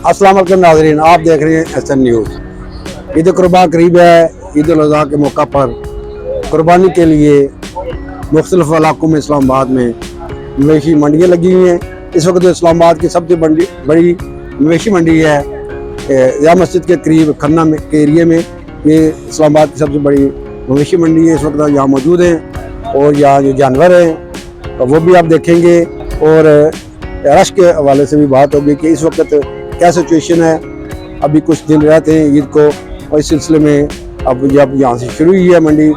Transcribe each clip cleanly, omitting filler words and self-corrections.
अस्सलाम वालेकुम नाज़रीन, आप देख रहे हैं SN न्यूज़। ईद कुर्बान करीब है। ईद उल अज़हा के मौका पर कुर्बानी के लिए मुख्तलिफ इलाकों में इस्लामाबाद में मवेशी मंडियाँ लगी हुई हैं। इस वक्त इस्लामाबाद की सबसे बड़ी मवेशी मंडी है या मस्जिद के करीब खन्ना के एरिए में। ये इस्लामाबाद की सबसे बड़ी मवेशी मंडी है। इस वक्त यहाँ मौजूद हैं और यहाँ जो जानवर हैं वो भी आप देखेंगे और रश के हवाले से भी बात होगी कि इस वक्त क्या सिचुएशन है। अभी कुछ दिन रहते हैं ईद को और इस सिलसिले में अब जब यहाँ से शुरू हुई है मंडी,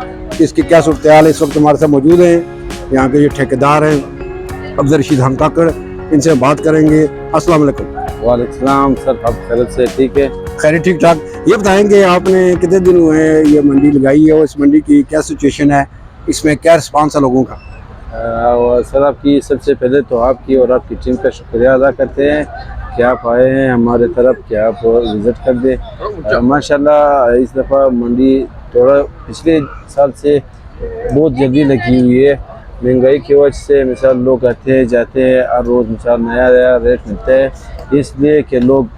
इसकी क्या सूरत हाल है। इस वक्त हमारे साथ मौजूद हैं यहाँ के जो ठेकेदार हैं अफजल रशीद हम काकड़, इनसे बात करेंगे। अस्सलाम वालेकुम। वालेकुम सलाम सर, आप खैरियत से? ठीक है, खैर ठीक ठाक। ये बताएंगे आपने कितने दिन हुए हैं ये मंडी लगाई है और इस मंडी की क्या सिचुएशन है, इसमें क्या रिस्पांस है लोगों का? सर आपकी सबसे पहले तो आपकी और आपकी टीम का शुक्रिया अदा करते हैं कि आप आए हैं हमारे तरफ, कि आप विज़िट कर दें। माशाल्लाह इस दफ़ा मंडी थोड़ा पिछले साल से बहुत जल्दी लगी हुई है। महंगाई की वजह से मिसाल लोग आते हैं जाते हैं, हर रोज़ मिसाल नया नया रेट मिलता है, इसलिए कि लोग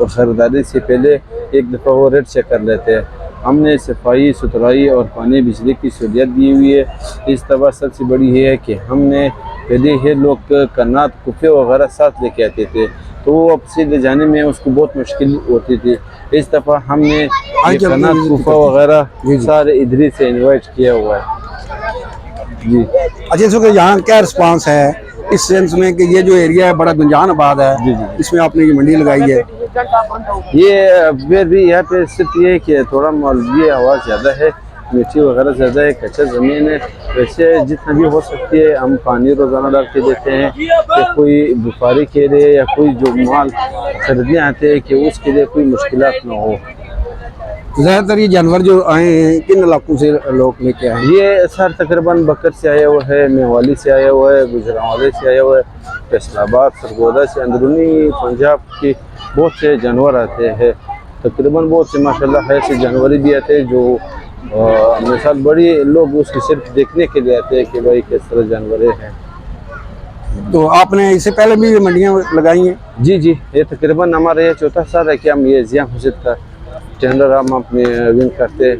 ख़रीदारी से पहले एक दफ़ा वो रेट चेक कर लेते हैं। हमने सफाई सुथराई और पानी बिजली की सहूलियत दी हुई है। इस दफ़ा सबसे बड़ी ये है कि हमने पहले ये लोग कन्नात कुफे वगैरह साथ लेके आते थे, तो वो अब से ले जाने में उसको बहुत मुश्किल होती थी। इस दफ़ा हमने ये कन्नात कुफा वगैरह सारे इधर से इन्वाइट किया हुआ है जी। अच्छा, इसको यहाँ क्या रिस्पांस है इस सेंस में कि ये जो एरिया है बड़ा गुंजान आबाद है जी, इसमें आपने ये मंडी लगाई है। ये फिर भी यहाँ पे सिर्फ ये है कि थोड़ा मौलवी हवा ज़्यादा है, मिट्टी वगैरह ज़्यादा है, कच्चा ज़मीन है। वैसे जितना भी हो सकती है हम पानी रोज़ाना डाल के देते हैं कि कोई व्यापारी के लिए या कोई जो माल खरीदने आते हैं कि उसके लिए कोई मुश्किलात ना हो। ज़्यादातर ये जानवर जो आए हैं किन इलाकों से लोग लेके आए? ये सर तकरीबन बकर से आया हुआ है, मेवाली से आया हुआ है, गुजरांवाले से आया हुआ है, फैसलाबाद सरगोदा से, अंदरूनी पंजाब के बहुत से जानवर आते हैं। तकरीबन बहुत से माशाल्लाह ऐसे जानवर भी आते हैं जो मिसाल बड़ी लोग उसकी सिर्फ देखने के लिए आते हैं कि भाई किस तरह जानवर हैं। तो आपने इससे पहले भी मंडियाँ लगाई हैं? जी जी, ये तकरीबन हमारे चौथा साल है कि हम ये ज़िया मस्जिद का टेंडर हम अपने विन करते हैं।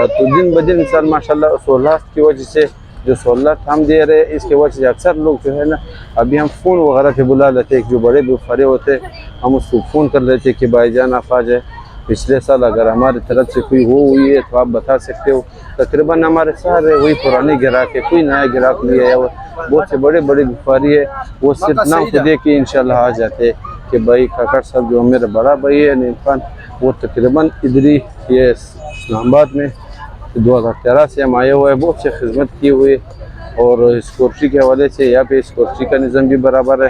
तो दिन ब दिन इंसान माशाल्लाह सहूलत की वजह से जो सहूलत हम दे रहे हैं इसके वजह से अक्सर लोग जो है ना, अभी हम फ़ोन वगैरह पे बुला लेते हैं, जो बड़े व्यापारी होते हैं हम उसको फ़ोन कर लेते हैं कि भाईजान आप आ जाए। पिछले साल अगर हमारी तरफ से कोई वो हुई है तो आप बता सकते हो। तकरीबन हमारे सारे वही पुराने ग्राहक है, कोई नया ग्राहक नहीं आया हुआ। बहुत से बड़े बड़े व्यापारी है वो सिर्फ नाम को देख के इंशाल्लाह आ जाते हैं कि भाई काकड़ साहब जो मेरा बड़ा भाई है नीम खान, वो तकरीबन इधरी ये इस्लामाबाद में 2013 से हम आए हुए हैं, बहुत से खिदमत की हुई। और सिक्योरिटी के हवाले से यहाँ पे सिक्योरिटी का निज़ाम भी बराबर है,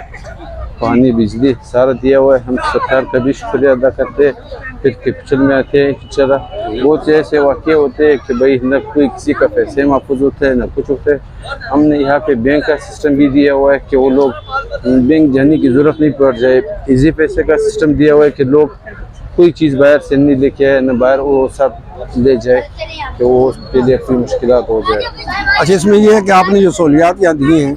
पानी बिजली सारा दिया हुआ है। हम सरकार का भी शुक्रिया अदा करते हैं। फिर कैपिटल में आते हैं कि चला बहुत से ऐसे वाक़े होते हैं कि भाई न कोई किसी का पैसे महफूज होते हैं न कुछ होते हैं। हमने यहाँ पे बैंक का सिस्टम भी दिया हुआ है कि वो लोग बैंक जाने की ज़रूरत नहीं पड़ जाए। इजी पैसे का सिस्टम दिया हुआ है कि लोग कोई चीज़ बाहर से नहीं लेके आए न बाहर वो सब ले जाए कि वो उसके लिए कोई मुश्किलात हो जाए। अच्छा, इसमें ये है कि आपने जो सहूलियात यहाँ दी हैं,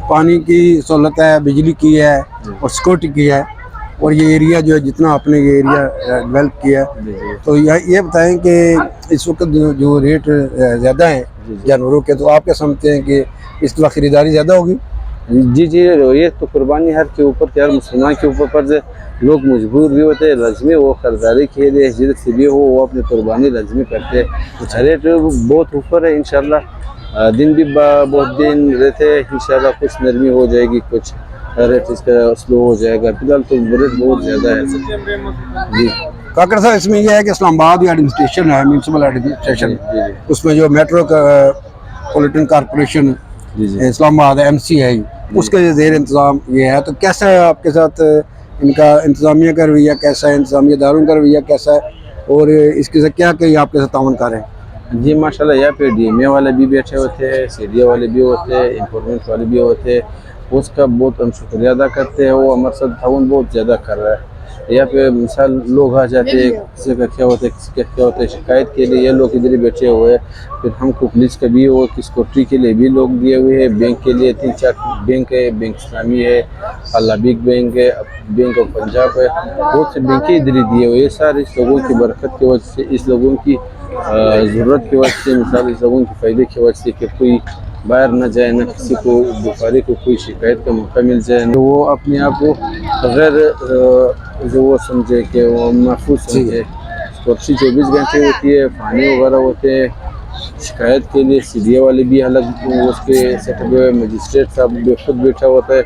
पानी की सहूलत है, बिजली की है और सिक्योरिटी की है, और ये एरिया जो है जितना आपने ये एरिया डेवलप किया है, तो ये बताएं कि इस वक्त जो रेट ज़्यादा हैं जानवरों के, तो आप क्या समझते हैं कि इस दफ़ा ख़रीदारी ज़्यादा होगी? जी जी, ये तो कुर्बानी हर के ऊपर हर मुसलमान के ऊपर पर लोग मजबूर भी होते हैं, लाजमी वो खरीदारी के लिए हिजरत से भी हो वो अपनी कुर्बानी लाजमी करते हैं। रेट बहुत ऊपर है, इंशाल्लाह दिन भी बहुत दिन रहते हैं, इंशाल्लाह कुछ नरमी हो जाएगी, कुछ रेट इसका स्लो हो जाएगा। फिलहाल तो रेट बहुत ज़्यादा है जी। काकड़ साहब, इसमें यह है कि इस्लामाबाद एडमिनिस्ट्रेशन है, म्यूनसिपल एडमिनिस्ट्रेशन, उसमें जो मेट्रोपॉलिटन कॉरपोरेशन इस्लामाबाद MC है, उसके ज़ेर इंतज़ाम ये है। तो कैसा है आपके साथ इनका इंतज़ामिया का रवैया, कैसा है इंतज़ामिया दारों का रवैया कैसा है, और इसके साथ क्या क्या आपके साथ ताउन कर रहे हैं? जी माशाल्लाह, यहाँ पे DMA वाले भी बैठे होते हैं, CDA वाले भी होते हैं, इंफॉर्मेंट वाले भी होते हैं। उसका बहुत हम शुक्रिया अदा करते हैं, वो हमारे साथ ताउन बहुत ज़्यादा कर रहा है। यहाँ पे मिसाल लोग आ जाते हैं, किसी का क्या होता है, किसी का क्या होता है, शिकायत के लिए ये लोग इधर ही बैठे हुए हैं। फिर हमको पुलिस का भी और किस कोटरी के लिए भी लोग दिए हुए हैं, बैंक के लिए 3-4 बैंक है, बैंक इस्लामी है, अल्लाबिक बैंक है, बैंक ऑफ पंजाब है, बहुत से बैंक इधर ही दिए हुए हैं। सारे इस लोगों की बरकत की वजह से, इस लोगों की ज़रूरत की वजह से, मिसाल इस लोगों के फ़ायदे की वजह से कि कोई बाहर न जाए, न किसी को बुखारी को कोई शिकायत का मौका मिल जाए, तो वो अपने आप को बगैर जो वो समझे कि वो महफूज समझे। कोर्सी 24 घंटे होती है, पानी वगैरह होते हैं, शिकायत के लिए सीडीए वाले भी अलग उसके सेटअप हुए, मजिस्ट्रेट साहब भी खुद बैठा होता है,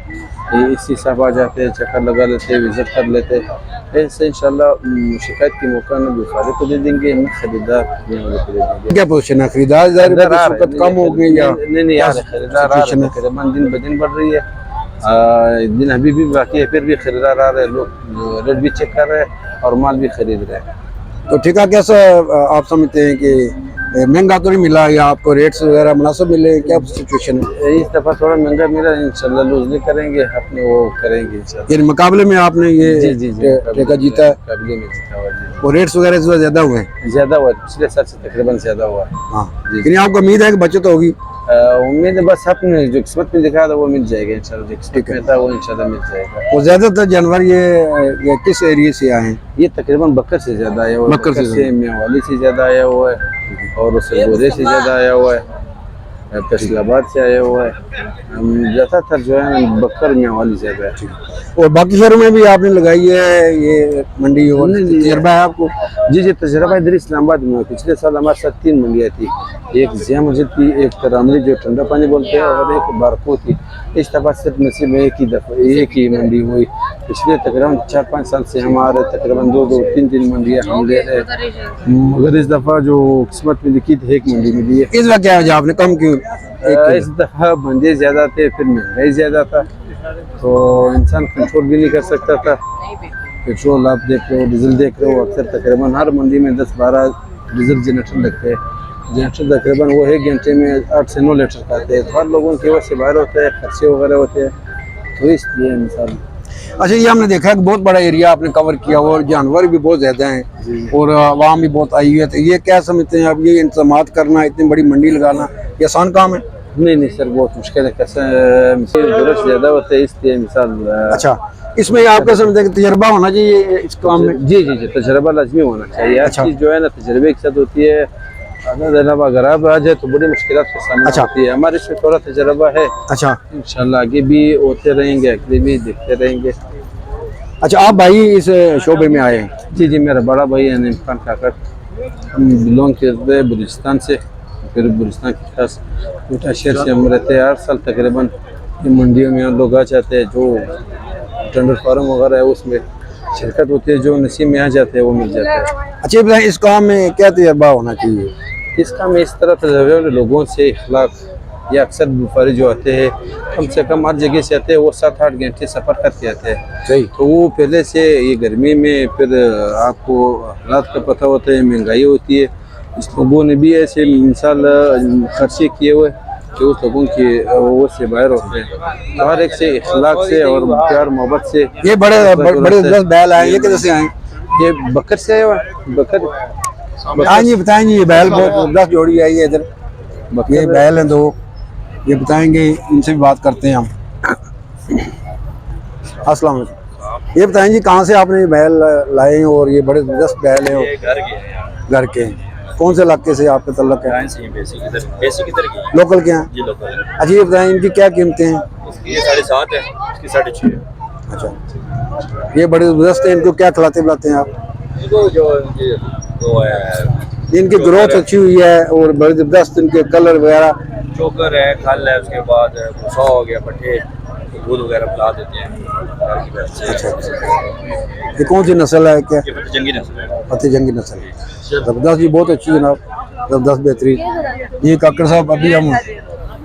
इसी साहब आ जाते हैं, चक्कर लगा लेते हैं, विजिट कर लेते हैं। ऐसे इंशाल्लाह शिकायत की मौका न बुखारी को दे देंगे, न खरीदार को दे देंगे। क्या पोजीशन है? खरीदार कम हो गई या नहीं यार, खरीदार आ रहे हैं, तकरीबन दिन ब दिन बढ़ रही है, दिन अभी भी बाकी है, फिर भी खरीदार आ रहे हैं, लोग रेट भी चेक कर रहे हैं और माल भी खरीद रहे हैं। तो ठेका कैसा आप समझते हैं कि महंगा तो नहीं मिला या आपको रेट्स वगैरह मुनासिब मिले? क्या सिचुएशन है? इस दफ़ा थोड़ा महंगा मिला, इंशाल्लाह लूज नहीं करेंगे, अपने वो करेंगे इंशाल्लाह। यानी मुकाबले में आपने ये जी ठेका जीता है, मुकाबले में जीता हुआ जी। और रेट्स वगैरह इस बार ज्यादा हुए हैं? ज़्यादा हुआ, पिछले साल से तकरीबन ज़्यादा हुआ। हाँ, लेकिन आपको उम्मीद है कि बचत होगी? उम्मीद है, बस अपने जो किस्मत में दिखा था वो मिल जाएगा इंशाल्लाह, जो किस्मत में था वो इंशाल्लाह मिल जाएगा। और ज्यादातर जानवर ये किस एरिया से आए हैं? ये तकरीबन बकर से ज़्यादा आया हुआ है, बकर से मियाँवाली से ज़्यादा आया हुआ है, और सरगोधे से ज़्यादा आया हुआ है, फैसलाबाद से आया हुआ है। ज़्यादातर जो है बकर मियाँवाली ज़्यादा है। और बाकी शहरों में भी आपने लगाई है ये मंडी? और तजर्बा है आपको? जी, तजर्बा इधर इस्लामाबाद में। पिछले साल हमारे साथ 3 मंडियाँ थी, एक जिया मस्जिद थी, एक तरामली जो ठंडा पानी बोलते हैं, और एक बारको थी। इस दफ़ा सिर्फ नसीब में एक ही मंडी हुई। पिछले तकरीबन 4-5 साल से हमारे तकरीबन 2-2, 3-3 मंडियाँ हम ले रहे हैं, मगर इस दफ़ा जो किस्मत में लिखी थी एक मंडी में दी है। इस बार क्या वजह आपने कम क्यों? इस दफ़ा बंदे ज़्यादा थे, फिर महंगाई ज़्यादा था, तो इंसान कंट्रोल भी नहीं कर सकता था। पेट्रोल आप देख रहे हो, डीजल देख रहे हो, अक्सर तकरीबन हर मंडी में 10-12 डीजल जनरेटर लगते हैं। जनरेटर तकरीबन वो 1 घंटे में 8 से 9 लीटर खाते हैं, तो हर लोगों की वजह से बाहर होते हैं, खर्चे वगैरह होते हैं, तो इसलिए मिसाल। अच्छा, ये हमने देखा है कि बहुत बड़ा एरिया आपने कवर किया हुआ और जानवर भी बहुत ज़्यादा हैं और आवाम भी बहुत आई हुई है, तो ये क्या समझते हैं आप, ये इंतजामात करना, इतनी बड़ी मंडी लगाना, ये आसान काम है? नहीं सर, बहुत मुश्किल है, जरूरत ज़्यादा होता है, इसलिए मिसाल। अच्छा, इसमें आपका समझते हैं कि तजर्बा होना चाहिए इस काम में? जी, तजर्बा लाजमी होना चाहिए। अच्छा, चीज़ जो है ना तजर्बे के साथ होती है, अगर आप आ जाए तो बड़ी मुश्किलात का सामना होती है। हमारे इसमें थोड़ा तजर्बा है। अच्छा, इंशाल्लाह आगे भी होते रहेंगे, आगे भी देखते रहेंगे। अच्छा, आप भाई इस शोबे में आए हैं? जी, मेरा बड़ा भाई है नईम खान काकड़, हम बिलोंग करते हैं बलूचिस्तान से, फिर बलूचिस्तान के खास कोटा शहर से हम रहते हैं। हर साल तकरीबन मंडियों में लोग आ जाते हैं, जो टेंडर फार्म वगैरह है उसमें शिरकत होती है, जो नसीब में आ जाते हैं वो मिल जाता है। अच्छा बताएं, इस काम में क्या तजर्बा होना चाहिए? इस काम में इस तरह तजर्बे लोगों से इखलाक, या अक्सर व्यापारी जो आते हैं कम से कम हर जगह से आते हैं, वो 7-8 घंटे सफ़र करके आते हैं। सही, तो वो पहले से ये गर्मी में फिर आपको हालात का पता होता है, महंगाई होती है, इस लोगों ने भी ऐसे मिसाल खर्चे किए हुए कि उस लोगों की वो से बाहर होते हैं। तो हर एक से इखलाक से और प्यार मोहब्बत से। ये बड़े 10 बैल आए, ये किधर से आए? ये बकर से आए हुआ, बकर। बताएं जी, ये बैल बहुत 10 जोड़ी आई है इधर, ये बैल हैं 2, ये बताएंगे, इनसे भी बात करते हैं हम। अस्सलाम वालेकुम, ये बताएं जी कहाँ से आपने ये बैल लाए हैं और ये बड़े 10 बैल हैं? घर के हैं। कौन से इलाके से आपके तल्लुक है? लोकल के हैं? जी लोकल। अच्छा, ये बताएं इनकी क्या कीमतें हैं? ये 7.5 है, इसकी 6.5 है। अच्छा, ये बड़े ज़बरदस्त हैं, इनको क्या खिलाते पिलाते हैं आप? इनको जो वो है, इनकी ग्रोथ अच्छी हुई है और बड़े ज़बरदस्त इनके कलर वगैरह। चोकर है, खल है, उसके बाद भूसा हो गया, पट्टे, दूध वगैरह पिला देते हैं घर की भैंस से। अच्छा, ये कौन सी नस्ल है? क्या ये फतेह जंगी नस्ल है। फतेह जंगी नस्ल है। ज़बरदस्त जी, बहुत अच्छी जनाब, ज़बरदस्त बेहतरीन। ये काकड़ साहब, अभी हम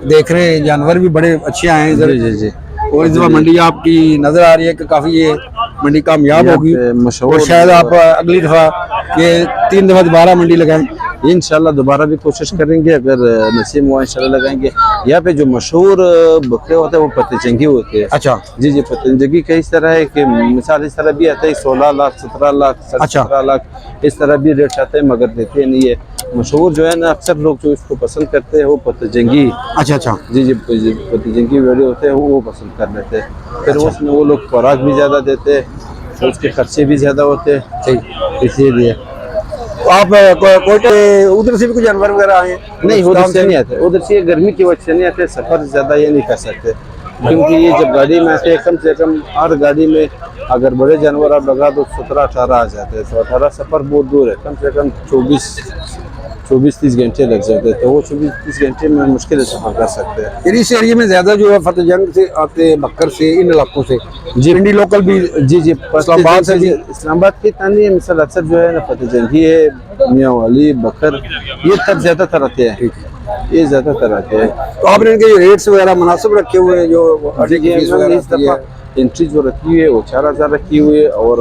देख रहे हैं जानवर भी बड़े अच्छे आए हैं इधर। जी। और इस बार मंडी आपकी नज़र आ रही है कि काफ़ी ये मंडी कामयाब होगी, मशहूर। और शायद आप अगली दफ़ा ये 3 दफ़ा दोबारा मंडी लगाएं। इंशाल्लाह दोबारा भी कोशिश करेंगे, अगर नसीब हुआ इंशाल्लाह लगाएंगे। यहाँ पे जो मशहूर बकरे होते हैं वो पतंजंगी होते हैं। अच्छा जी जी, पतंजंगी का इस तरह है कि मिसाल इस तरह भी आता है 16 लाख 17 लाख 17 लाख इस तरह भी रेट आते हैं, मगर देते नहीं है। मशहूर जो है ना, अक्सर लोग जो इसको पसंद करते हैं वो पतंजंगी, अच्छा जी जी, पतंजंगी वीडियो होते हैं वो पसंद कर लेते हैं। फिर उसमें वो लोग खुराक भी ज़्यादा देते हैं, तो उसके खर्चे भी ज़्यादा होते हैं, सही। इसीलिए। तो आप कोयटे उधर से भी कुछ जानवर वगैरह आए हैं? नहीं, उधर से नहीं आते, उधर से गर्मी की वजह से नहीं आते, सफ़र ज़्यादा ये नहीं कर सकते, क्योंकि ये जब गाड़ी में आते हैं कम से कम हर गाड़ी में अगर बड़े जानवर आप लगा दो 17-18 आ जाते हैं, तो 18 सफ़र बहुत दूर है, कम से कम 24-30 घंटे लग जाते हैं, तो वो 24-30 घंटे में मुश्किल से सफ़र कर सकते हैं। फिर इस एरिया में ज्यादा जो है फतेहजंग से आते हैं, बक्कर से, इन इलाकों से जी, पिंडी लोकल भी जी जी, इस्लामाबाद से भी। इस्लामाबाद की तानी है, मिसाल अक्सर जो है ना फतेहजंगी है, मियाँ वाली, बकर, ये तब ज़्यादातर आते हैं, ये ज़्यादातर आते हैं। तो आपने इनके रेट्स वगैरह मुनासिब रखे हुए हैं? जो जी जी, फीस इस दफ़ा एंट्री जो रखी हुई है वो 4000 रखी हुई है, और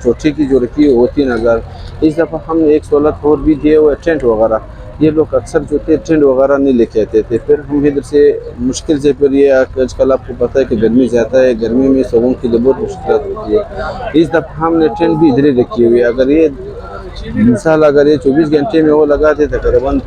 चौथी की जो रखी है वो 3000। इस दफ़ा हमने एक 16 और भी दिए हुए टेंट वगैरह। ये लोग अक्सर जो थे टेंट वगैरह नहीं लेके आते थे, फिर हम इधर से मुश्किल से, फिर ये आजकल आपको पता है कि गर्मी ज़्यादा है, गर्मी में लोगों के लिए बहुत मुश्किल होती है। इस दफ़ा हमने टेंट भी इधर ही रखी हुई है। अगर ये मिसाल अगर ये 24 घंटे में वो लगाते तकरीबन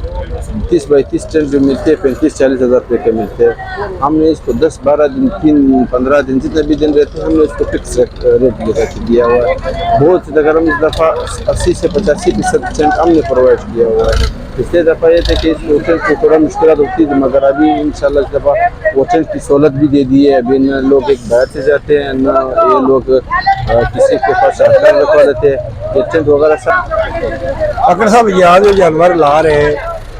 30 बाई 30 टेंट जो मिलते हैं 35-40 हज़ार रुपये के मिलते हैं। हमने इसको 10-12 दिन 3-15 दिन जितने भी दिन रहते हैं हमने इसको फिक्स रेट लगा के दिया हुआ है। बहुत तकरीबन इस दफ़ा 80 से 85% टेंट हमने प्रोवाइड किया हुआ है। पिछले दफ़ा ये थे कि इस होटल को थोड़ा मुश्किल होती थी, मगर अभी इंशाल्लाह इस दफ़ा होटल की सहूलत भी दे दी है। अभी न लोग एक बाहर से जाते हैं, न ये लोग किसी के पास आकर रखवा लेते हैं, ये टेंट वगैरह सब। अगर साहब यहाँ जो जानवर ला रहे हैं,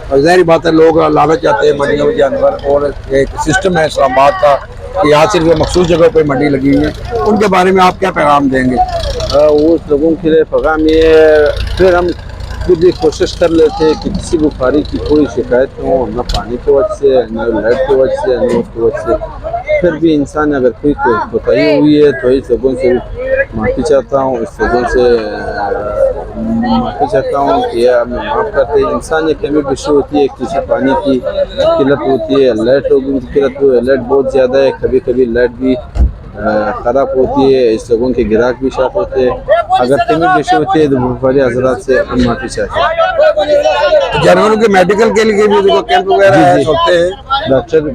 और ज़ाहिर बात है लोग लाना चाहते हैं मंडियों में जानवर, और एक सिस्टम है इस्लामाबाद का कि यहाँ सिर्फ मखसूस जगह पर मंडी लगी हुई है, उनके बारे में आप क्या पैगाम देंगे? उस लोगों के लिए पैगाम ये है, फिर हम खुद ही कोशिश कर लेते हैं कि किसी व्यापारी की कोई शिकायत न हो, न पानी की वजह से, न लाइट की वजह से, न उसकी वजह से। फिर भी इंसान अगर कोई कोताही हुई है तो इस लोगों से माफ़ी चाहता हूँ, इस लोगों से माफ़ी चाहता हूँ कि हमें माफ़ करते हैं। इंसान एक कमी पेशी होती है, किसी पानी की किल्लत होती है, लाइट की किल्लत हो, लाइट बहुत ज़्यादा है, कभी कभी लाइट भी ख़राब होती है, इस लोगों के ग्राहक भी शार्ट होते हैं। अगर कमी पेशी होती है तो व्यापारी हजरात से हम माफ़ी चाहते हैं। जानवरों के मेडिकल के लिए भी देखो कैंप वगैरह होते हैं,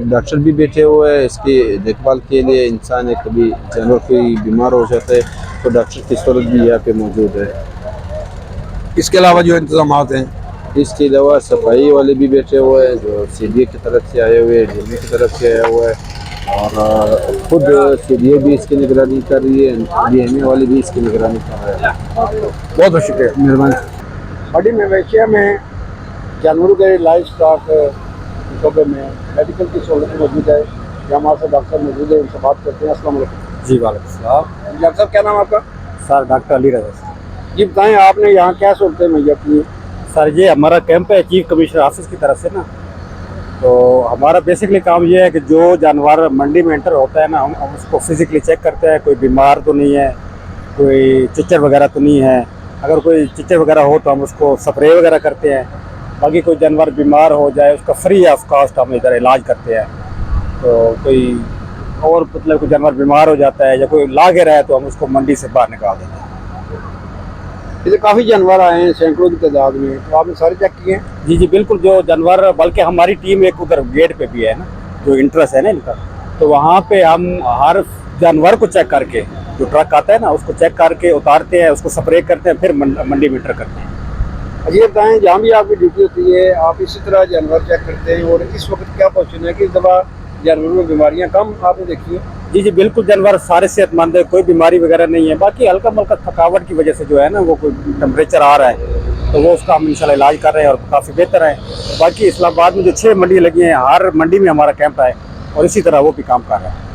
डॉक्टर भी बैठे हुए हैं इसकी देखभाल के लिए। इंसान है कभी जानवर कोई बीमार हो जाता है तो डॉक्टर की सहूलत भी यहाँ पे मौजूद है। इसके अलावा जो इंतजाम हैं, इसके अलावा सफाई वाले भी बैठे हुए हैं जो CDA की तरफ से आए हुए हैं, DMA की तरफ से आया हुआ है, और खुद CDA भी इसकी निगरानी कर रही है, DMA वाले भी इसकी निगरानी कर रहे हैं। बहुत बहुत शुक्रिया, मेहरबानी। बड़ी मवेशिया में जानवरों के लाइफ स्टॉक शोबे में मेडिकल की सहूलत मौजूद है। यहाँ हमारे साथ डॉक्टर मौजूद है, उनसे बात करते हैं। अस्सलाम वालेकुम। जी वालेकुम सलाम। डॉक्टर साहब क्या नाम आपका? सर डॉक्टर अली रजा। जी बताएं, आपने यहाँ क्या सहूलतें मुहैया की? सर ये हमारा कैंप है चीफ कमिश्नर ऑफिस की तरफ से ना, तो हमारा बेसिकली काम ये है कि जो जानवर मंडी में एंटर होता है ना, हम उसको फिजिकली चेक करते हैं, कोई बीमार तो नहीं है, कोई चिच्चर वगैरह तो नहीं है। अगर कोई चिच्चर वगैरह हो तो हम उसको स्प्रे वगैरह करते हैं। बाकी कोई जानवर बीमार हो जाए उसका फ्री ऑफ कॉस्ट हम इधर इलाज करते हैं। तो कोई और मतलब कोई जानवर बीमार हो जाता है या कोई लागे रहा है तो हम उसको मंडी से बाहर निकाल देते हैं। इधर काफ़ी जानवर आए हैं सैकड़ों की तादाद में, तो आपने सारे चेक किए हैं? जी जी बिल्कुल, जो जानवर, बल्कि हमारी टीम एक उधर गेट पे भी है ना, जो इंटरेस्ट है ना इनका, तो वहाँ पे हम हर जानवर को चेक करके, जो ट्रक आता है ना उसको चेक करके उतारते हैं, उसको स्प्रे करते हैं, फिर मंडी में एंटर करते हैं। अजी बताएं, जहाँ भी आपकी ड्यूटी होती है आप इसी तरह जानवर चेक करते हैं, और इस वक्त क्या पहुँचना है कि इस दफ़ा जानवरों में बीमारियाँ कम आपने देखी है? जी जी बिल्कुल, जानवर सारे सेहतमंद है, कोई बीमारी वगैरह नहीं है। बाकी हल्का मल्का थकावट की वजह से जो है ना, वो कोई टेम्परेचर आ रहा है तो वो उसका हम इंशाल्लाह इलाज कर रहे हैं और काफ़ी बेहतर है। बाकी इस्लामाबाद में जो 6 मंडी लगी हैं, हर मंडी में हमारा कैंप है और इसी तरह वो भी काम कर रहा है।